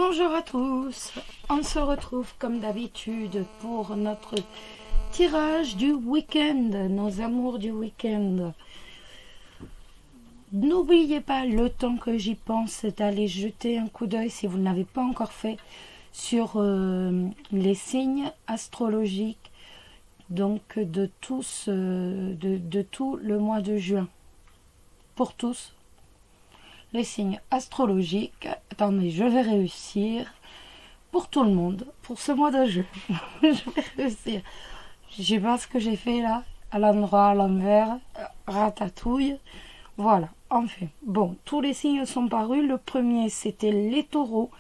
Bonjour à tous, on se retrouve comme d'habitude pour notre tirage du week-end, nos amours du week-end. N'oubliez pas, le temps que j'y pense, d'aller jeter un coup d'œil si vous ne l'avez pas encore fait sur les signes astrologiques donc de tous, de tout le mois de juin. Pour tous, les signes astrologiques. Attendez, je vais réussir. Pour tout le monde, pour ce mois de juin. Je vais réussir. Je sais pas ce que j'ai fait là, à l'endroit, à l'envers, ratatouille. Voilà, enfin. Bon, tous les signes sont parus. Le premier, c'était les taureaux.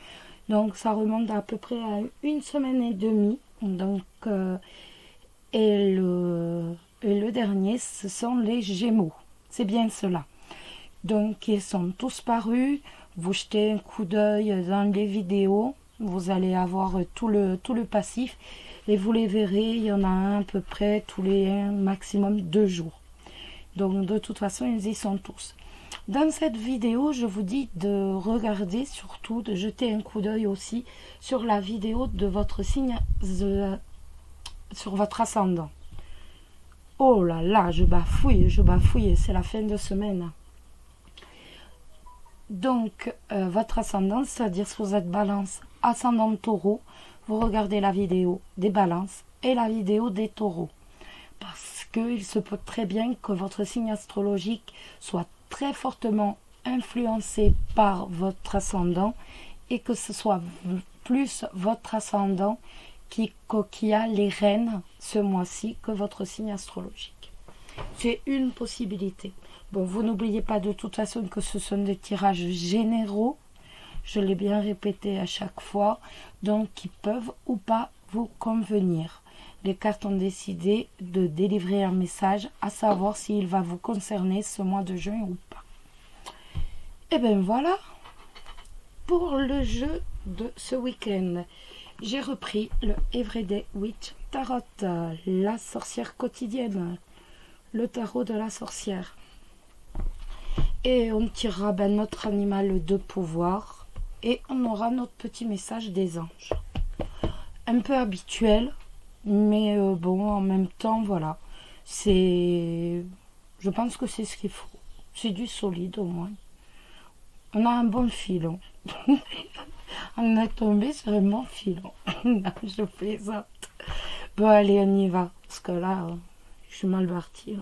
Donc, ça remonte à peu près à une semaine et demie. Donc, et le dernier, ce sont les gémeaux. C'est bien cela. Donc, ils sont tous parus. Vous jetez un coup d'œil dans les vidéos. Vous allez avoir tout le passif. Et vous les verrez, il y en a un à peu près tous les maximum 2 jours. Donc, de toute façon, ils y sont tous. Dans cette vidéo, je vous dis de regarder, surtout de jeter un coup d'œil aussi sur la vidéo de votre signe, sur votre ascendant. Oh là là, je bafouille, c'est la fin de semaine. Donc, votre ascendant, c'est-à-dire si vous êtes balance, ascendant taureau, vous regardez la vidéo des balances et la vidéo des taureaux. Parce qu'il se peut très bien que votre signe astrologique soit très fortement influencé par votre ascendant et que ce soit plus votre ascendant qui a les rênes ce mois-ci que votre signe astrologique. C'est une possibilité. Bon, vous n'oubliez pas de toute façon que ce sont des tirages généraux, je l'ai bien répété à chaque fois, donc qui peuvent ou pas vous convenir. Les cartes ont décidé de délivrer un message, à savoir s'il va vous concerner ce mois de juin ou pas. Et bien voilà, pour le jeu de ce week-end, j'ai repris le Everyday Witch Tarot, la sorcière quotidienne, le tarot de la sorcière. Et on tirera notre animal de pouvoir et on aura notre petit message des anges. Un peu habituel, mais bon, en même temps, voilà. Je pense que c'est ce qu'il faut. C'est du solide au moins. On a un bon filon. On est tombé sur un bon filon. Je plaisante. Bon, allez, on y va. Parce que là, je suis mal partie.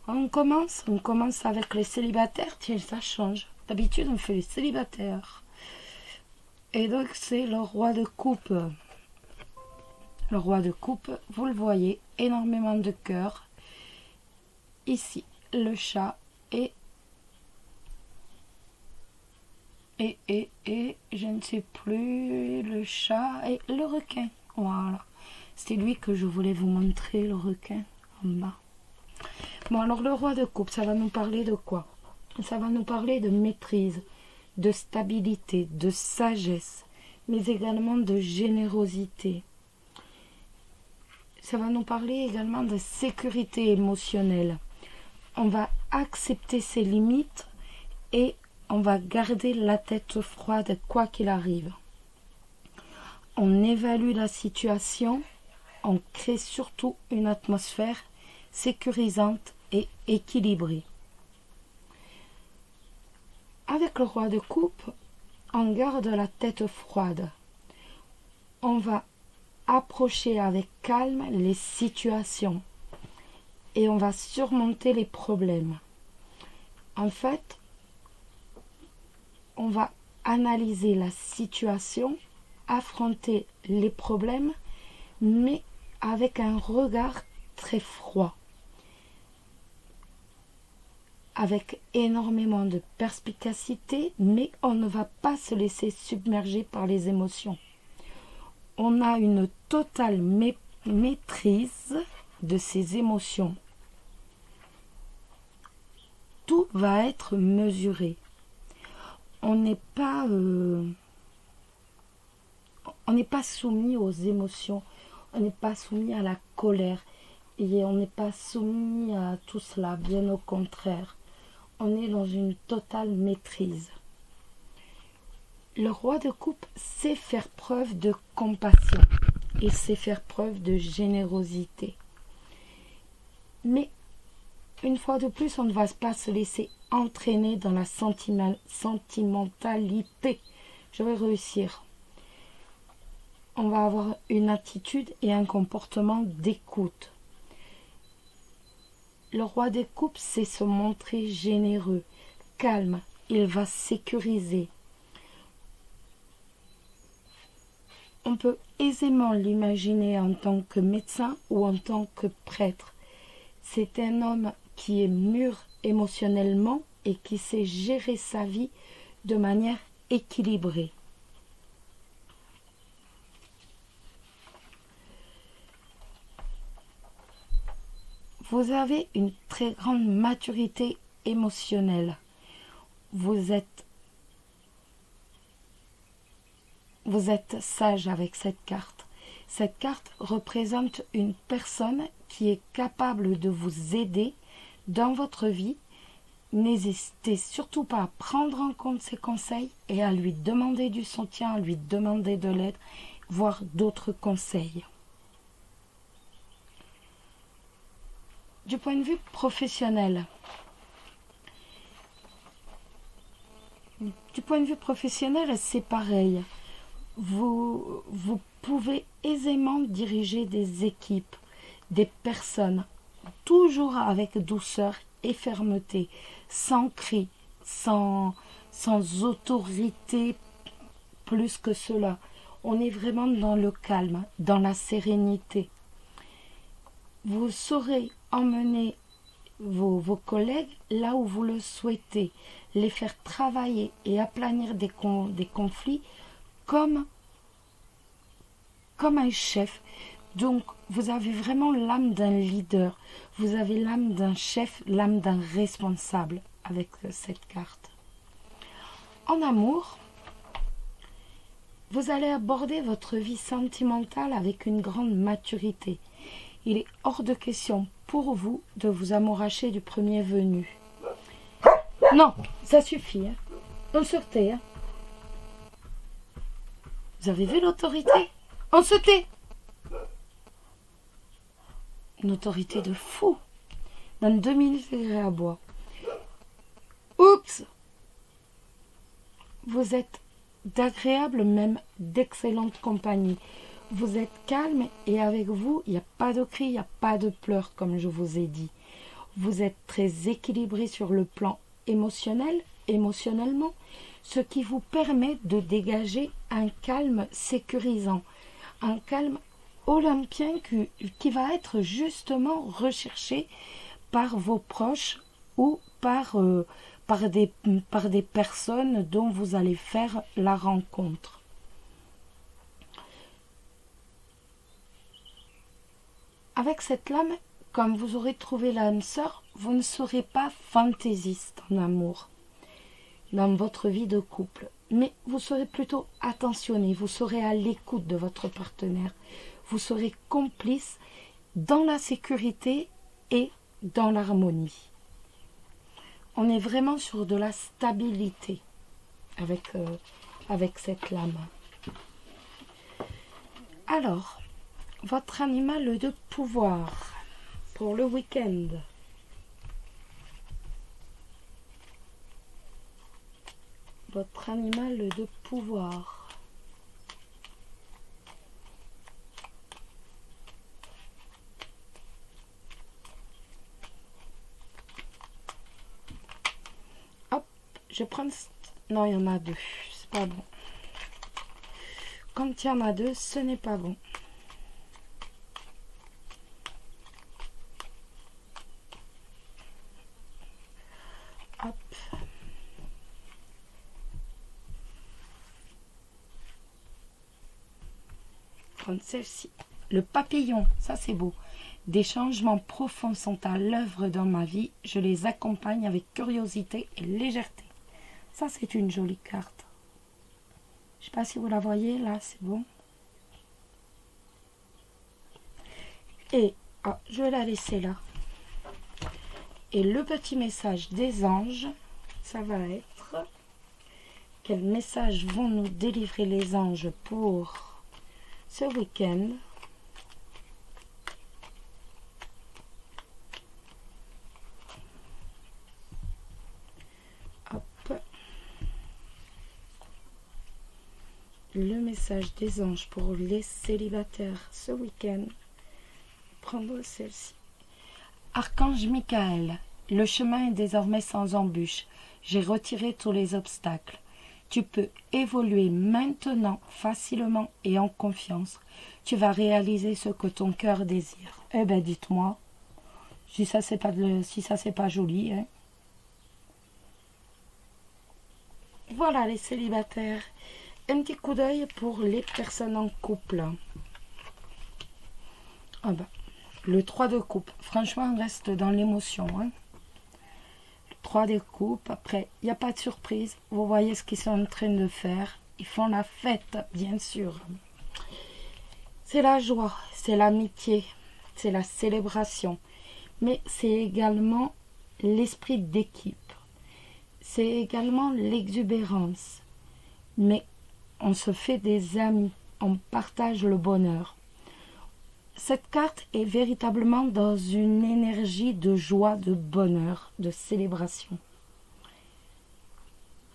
On commence avec les célibataires. Tiens, ça change. D'habitude, on fait les célibataires. Et donc, c'est le roi de coupe. Le roi de coupe, vous le voyez, énormément de cœur. Ici, le chat et je ne sais plus, le chat et le requin. Voilà. C'est lui que je voulais vous montrer, le requin, en bas. Bon, alors le roi de coupe, ça va nous parler de quoi? Ça va nous parler de maîtrise, de stabilité, de sagesse, mais également de générosité. Ça va nous parler également de sécurité émotionnelle. On va accepter ses limites et on va garder la tête froide quoi qu'il arrive. On évalue la situation, on crée surtout une atmosphère sécurisante et équilibrée. Avec le roi de coupe, on garde la tête froide. On va approcher avec calme les situations et on va surmonter les problèmes. En fait, on va analyser la situation, affronter les problèmes, mais avec un regard très froid, avec énormément de perspicacité, mais on ne va pas se laisser submerger par les émotions. On a une totale maîtrise de ses émotions. Tout va être mesuré. On n'est pas soumis aux émotions, on n'est pas soumis à la colère et on n'est pas soumis à tout cela, bien au contraire. On est dans une totale maîtrise. Le roi de coupe sait faire preuve de compassion et sait faire preuve de générosité. Mais une fois de plus, on ne va pas se laisser entraîner dans la sentimentalité. Je vais réussir. On va avoir une attitude et un comportement d'écoute. Le roi des coupes sait se montrer généreux, calme, il va sécuriser. On peut aisément l'imaginer en tant que médecin ou en tant que prêtre. C'est un homme qui est mûr émotionnellement et qui sait gérer sa vie de manière équilibrée. Vous avez une très grande maturité émotionnelle. Vous êtes sage avec cette carte. Cette carte représente une personne qui est capable de vous aider dans votre vie. N'hésitez surtout pas à prendre en compte ses conseils et à lui demander du soutien, à lui demander de l'aide, voire d'autres conseils. Du point de vue professionnel, c'est pareil. Vous pouvez aisément diriger des équipes, des personnes, toujours avec douceur et fermeté, sans cri, sans autorité plus que cela. On est vraiment dans le calme, dans la sérénité. Vous saurez emmener vos collègues là où vous le souhaitez, les faire travailler et aplanir des conflits comme un chef. Donc, vous avez vraiment l'âme d'un leader, vous avez l'âme d'un chef, l'âme d'un responsable avec cette carte. En amour, vous allez aborder votre vie sentimentale avec une grande maturité. Il est hors de question pour vous de vous amouracher du premier venu. Non, ça suffit. Hein. On se tait. Hein. Vous avez vu l'autorité? On se tait. Une autorité de fou. Dans 2000 degrés à bois. Oups. Vous êtes d'agréable, même d'excellente compagnie. Vous êtes calme et avec vous, il n'y a pas de cris, il n'y a pas de pleurs, comme je vous ai dit. Vous êtes très équilibré sur le plan émotionnellement, ce qui vous permet de dégager un calme sécurisant, un calme olympien qui va être justement recherché par vos proches ou par des personnes dont vous allez faire la rencontre. Avec cette lame, comme vous aurez trouvé l'âme sœur, vous ne serez pas fantaisiste en amour dans votre vie de couple, mais vous serez plutôt attentionné, vous serez à l'écoute de votre partenaire, vous serez complice dans la sécurité et dans l'harmonie. On est vraiment sur de la stabilité avec cette lame. Alors, votre animal de pouvoir pour le week-end. Votre animal de pouvoir. Hop, je prends... Non, il y en a deux. C'est pas bon. Quand il y en a deux, ce n'est pas bon. Hop. Prendre celle-ci. Le papillon, ça c'est beau. Des changements profonds sont à l'œuvre dans ma vie. Je les accompagne avec curiosité et légèreté. Ça c'est une jolie carte. Je ne sais pas si vous la voyez, là c'est bon. Et je vais la laisser là. Et le petit message des anges, ça va être Quels messages vont nous délivrer les anges pour ce week-end? Hop. Le message des anges pour les célibataires ce week-end. Prendre celle-ci. Archange Michael, le chemin est désormais sans embûche. J'ai retiré tous les obstacles. Tu peux évoluer maintenant, facilement et en confiance. Tu vas réaliser ce que ton cœur désire. Eh ben, dites-moi, si ça c'est pas joli, hein. Voilà les célibataires. Un petit coup d'œil pour les personnes en couple. Ah ben, le 3 de coupe. Franchement, on reste dans l'émotion, hein. 3 de coupe, après, il n'y a pas de surprise. Vous voyez ce qu'ils sont en train de faire. Ils font la fête, bien sûr. C'est la joie, c'est l'amitié, c'est la célébration. Mais c'est également l'esprit d'équipe. C'est également l'exubérance. Mais on se fait des amis, on partage le bonheur. Cette carte est véritablement dans une énergie de joie, de bonheur, de célébration.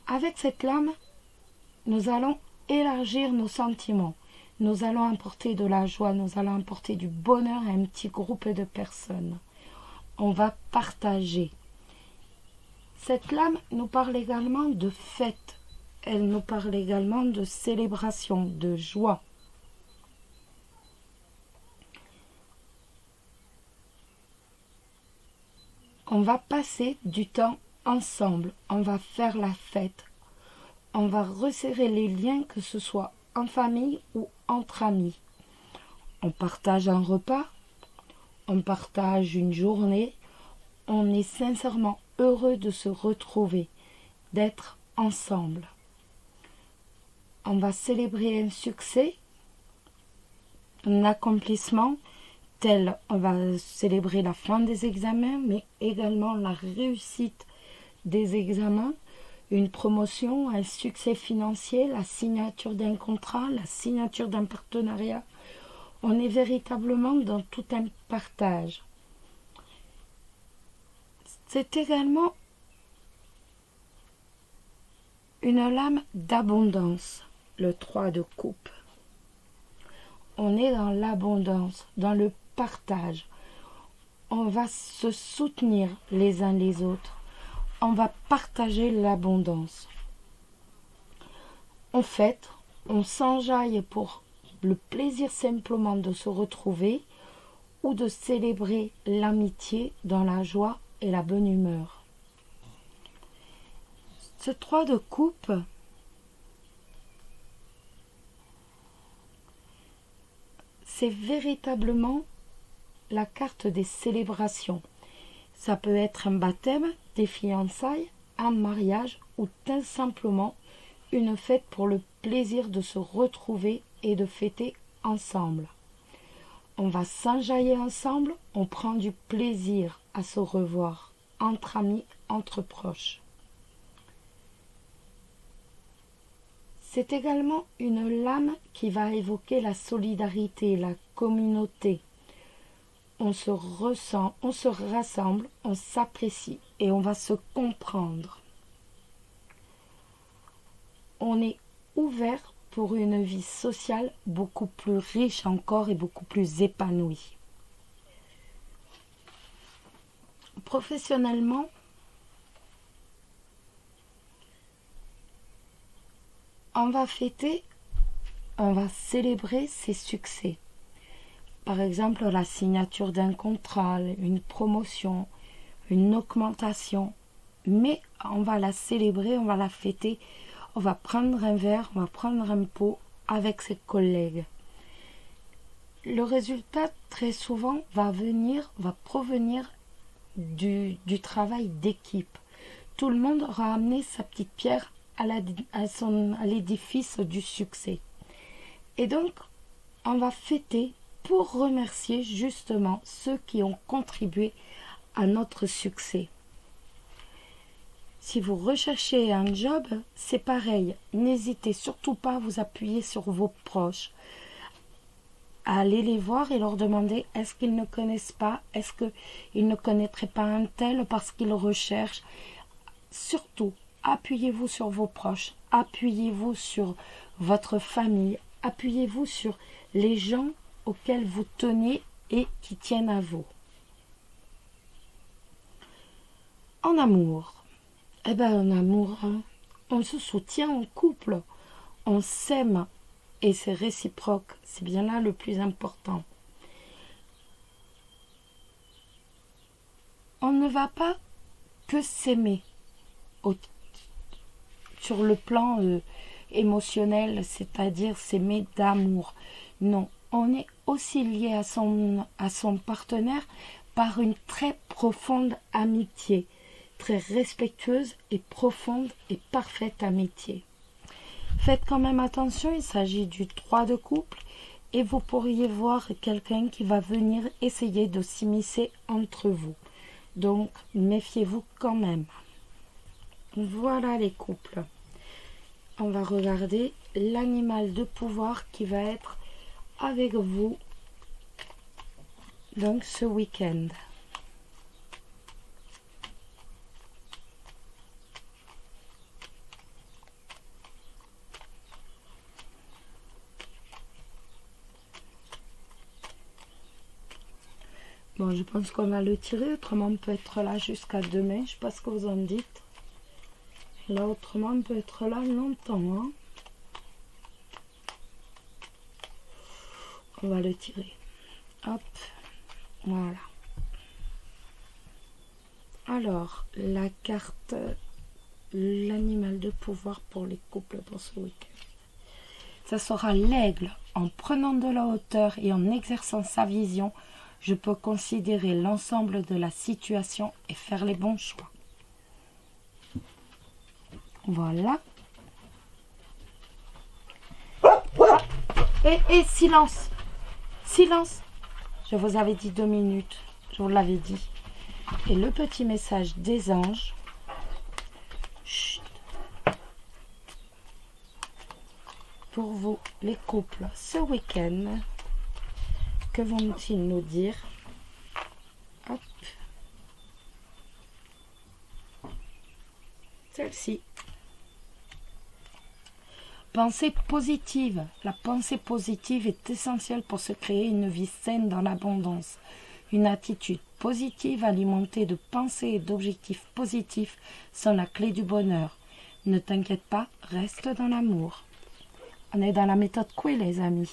Avec cette lame, nous allons élargir nos sentiments. Nous allons apporter de la joie, nous allons apporter du bonheur à un petit groupe de personnes. On va partager. Cette lame nous parle également de fête. Elle nous parle également de célébration, de joie. On va passer du temps ensemble, on va faire la fête, on va resserrer les liens, que ce soit en famille ou entre amis. On partage un repas, on partage une journée, on est sincèrement heureux de se retrouver, d'être ensemble. On va célébrer un succès, un accomplissement, tel on va célébrer la fin des examens, mais également la réussite des examens, une promotion, un succès financier, la signature d'un contrat, la signature d'un partenariat. On est véritablement dans tout un partage. C'est également une lame d'abondance, le 3 de coupe. On est dans l'abondance, dans le partage. On va se soutenir les uns les autres. On va partager l'abondance. En fait, on s'enjaille pour le plaisir simplement de se retrouver ou de célébrer l'amitié dans la joie et la bonne humeur. Ce 3 de coupe, c'est véritablement la carte des célébrations. Ça peut être un baptême, des fiançailles, un mariage ou tout simplement une fête pour le plaisir de se retrouver et de fêter ensemble. On va s'enjailler ensemble, on prend du plaisir à se revoir, entre amis, entre proches. C'est également une lame qui va évoquer la solidarité, la communauté. On se ressent, on se rassemble, on s'apprécie et on va se comprendre. On est ouvert pour une vie sociale beaucoup plus riche encore et beaucoup plus épanouie. Professionnellement, on va fêter, on va célébrer ses succès. Par exemple, la signature d'un contrat, une promotion, une augmentation. Mais on va la célébrer, on va la fêter. On va prendre un verre, on va prendre un pot avec ses collègues. Le résultat, très souvent, va provenir du travail d'équipe. Tout le monde aura amené sa petite pierre à l'édifice du succès. Et donc, on va fêter pour remercier justement ceux qui ont contribué à notre succès. Si vous recherchez un job, c'est pareil. N'hésitez surtout pas à vous appuyer sur vos proches. À aller les voir et leur demander est-ce qu'ils ne connaissent pas, est-ce qu'ils ne connaîtraient pas un tel parce qu'ils recherchent. Surtout, appuyez-vous sur vos proches, appuyez-vous sur votre famille, appuyez-vous sur les gens auxquels vous tenez et qui tiennent à vous. En amour, en amour, on se soutient en couple, on s'aime et c'est réciproque, c'est bien là le plus important. On ne va pas que s'aimer sur le plan émotionnel, c'est-à-dire s'aimer d'amour. Non, on est aussi lié à son partenaire par une très profonde amitié, très respectueuse et profonde et parfaite amitié. Faites quand même attention, il s'agit du 3 de couple et vous pourriez voir quelqu'un qui va venir essayer de s'immiscer entre vous. Donc, méfiez-vous quand même. Voilà les couples. On va regarder l'animal de pouvoir qui va être avec vous donc ce week-end. Bon, je pense qu'on va le tirer, autrement on peut être là jusqu'à demain, je sais pas ce que vous en dites. Là, autrement on peut être là longtemps. Hein. On va le tirer. Hop, voilà. Alors, la carte, l'animal de pouvoir pour les couples pour ce week-end. Ça sera l'aigle. En prenant de la hauteur et en exerçant sa vision, je peux considérer l'ensemble de la situation et faire les bons choix. Voilà. Et silence. Silence. Je vous avais dit 2 minutes. Je vous l'avais dit. Et le petit message des anges. Chut. Pour vous, les couples, ce week-end. Que vont-ils nous dire? Hop. Celle-ci. Pensée positive. La pensée positive est essentielle pour se créer une vie saine dans l'abondance. Une attitude positive alimentée de pensées et d'objectifs positifs sont la clé du bonheur. Ne t'inquiète pas, reste dans l'amour. On est dans la méthode Coué, les amis.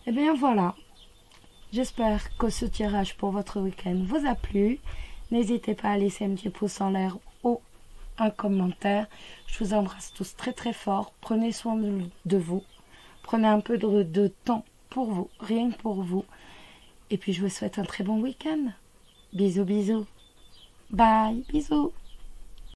Et bien voilà, j'espère que ce tirage pour votre week-end vous a plu. N'hésitez pas à laisser un petit pouce en l'air ou un commentaire. Je vous embrasse tous très très fort. Prenez soin de vous. Prenez un peu de temps pour vous, rien que pour vous. Et puis je vous souhaite un très bon week-end. Bisous, bisous. Bye, bisous.